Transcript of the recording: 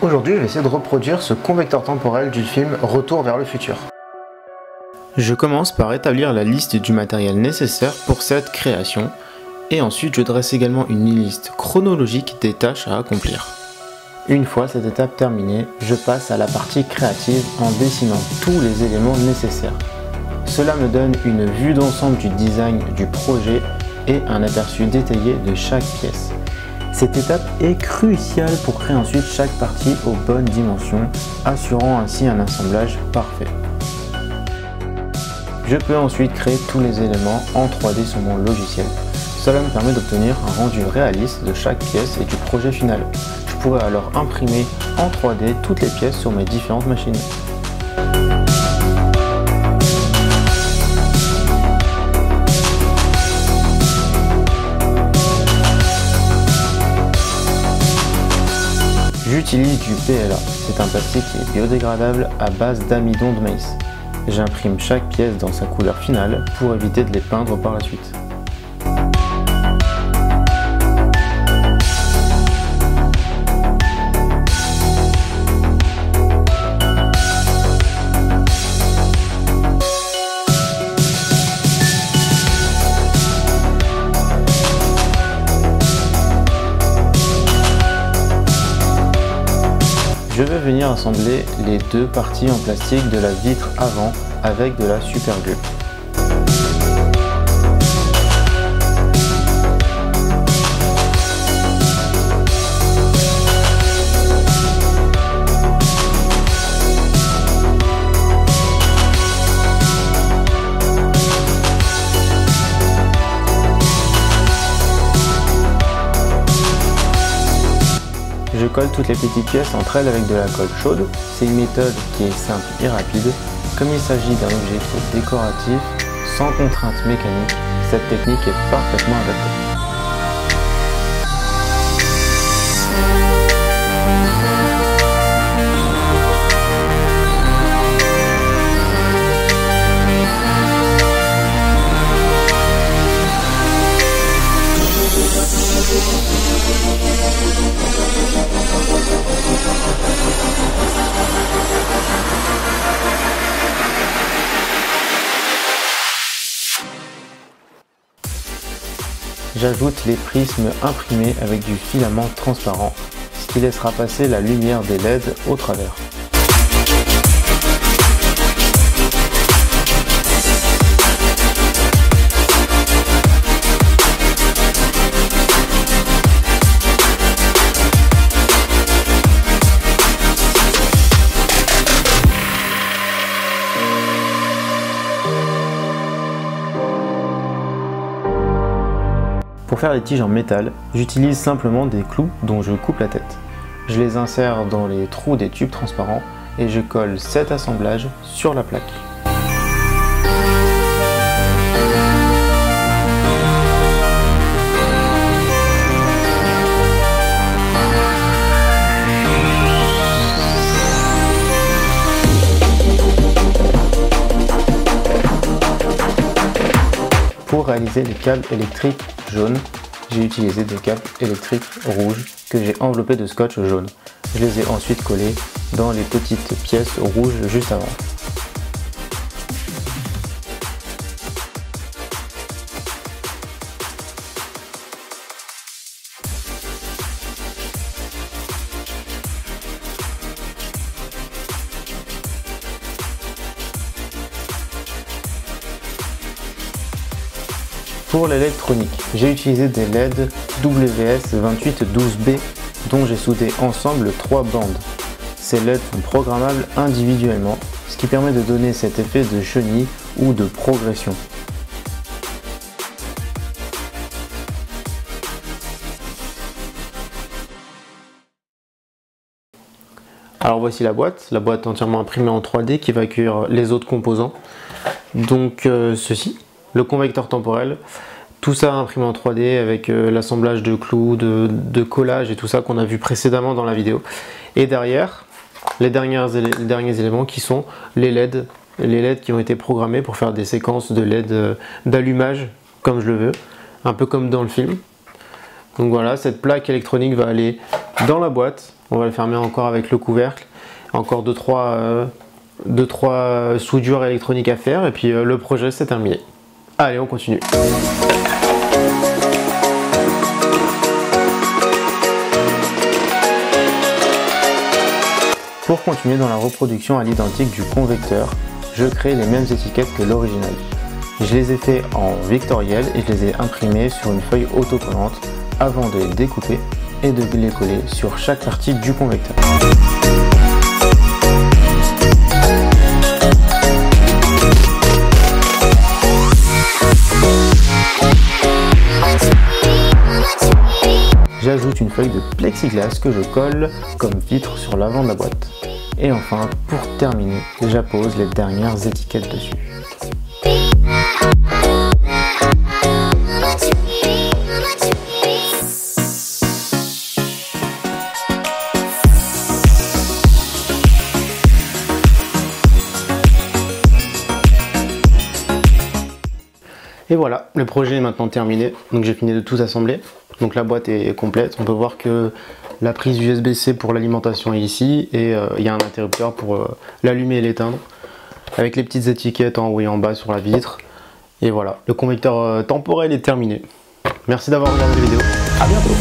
Aujourd'hui, je vais essayer de reproduire ce convecteur temporel du film Retour vers le futur. Je commence par établir la liste du matériel nécessaire pour cette création, et ensuite je dresse également une liste chronologique des tâches à accomplir. Une fois cette étape terminée, je passe à la partie créative en dessinant tous les éléments nécessaires. Cela me donne une vue d'ensemble du design du projet et un aperçu détaillé de chaque pièce. Cette étape est cruciale pour créer ensuite chaque partie aux bonnes dimensions, assurant ainsi un assemblage parfait. Je peux ensuite créer tous les éléments en 3D sur mon logiciel. Cela me permet d'obtenir un rendu réaliste de chaque pièce et du projet final. Je pourrais alors imprimer en 3D toutes les pièces sur mes différentes machines. J'utilise du PLA, c'est un plastique qui est biodégradable à base d'amidon de maïs. J'imprime chaque pièce dans sa couleur finale pour éviter de les peindre par la suite. Je vais venir assembler les deux parties en plastique de la vitre avant avec de la superglue. Je colle toutes les petites pièces entre elles avec de la colle chaude. C'est une méthode qui est simple et rapide. Comme il s'agit d'un objet qui est décoratif, sans contrainte mécanique, cette technique est parfaitement adaptée. J'ajoute les prismes imprimés avec du filament transparent, ce qui laissera passer la lumière des LED au travers. Pour faire les tiges en métal, j'utilise simplement des clous dont je coupe la tête. Je les insère dans les trous des tubes transparents et je colle cet assemblage sur la plaque. Pour réaliser les câbles électriques jaunes, j'ai utilisé des câbles électriques rouges que j'ai enveloppés de scotch jaune. Je les ai ensuite collés dans les petites pièces rouges juste avant. Pour l'électronique, j'ai utilisé des LED WS2812B dont j'ai soudé ensemble 3 bandes. Ces LED sont programmables individuellement, ce qui permet de donner cet effet de chenille ou de progression. Alors voici la boîte entièrement imprimée en 3D qui va accueillir les autres composants. Donc ceci. Le convecteur temporel, tout ça imprimé en 3D avec l'assemblage de clous, de collage et tout ça qu'on a vu précédemment dans la vidéo. Et derrière, les derniers éléments qui sont les LED qui ont été programmés pour faire des séquences de LED d'allumage comme je le veux, un peu comme dans le film. Donc voilà, cette plaque électronique va aller dans la boîte. On va le fermer encore avec le couvercle. Encore 2-3 soudures électroniques à faire et puis le projet c'est terminé. Allez, on continue. Pour continuer dans la reproduction à l'identique du convecteur, je crée les mêmes étiquettes que l'original. Je les ai fait en vectoriel et je les ai imprimées sur une feuille autocollante avant de les découper et de les coller sur chaque partie du convecteur. J'ajoute une feuille de plexiglas que je colle comme vitre sur l'avant de la boîte. Et enfin, pour terminer, j'appose les dernières étiquettes dessus. Et voilà, le projet est maintenant terminé, donc j'ai fini de tout assembler. Donc la boîte est complète, on peut voir que la prise USB-C pour l'alimentation est ici et il y a un interrupteur pour l'allumer et l'éteindre avec les petites étiquettes en haut et en bas sur la vitre. Et voilà, le convecteur temporel est terminé. Merci d'avoir regardé la vidéo, à bientôt.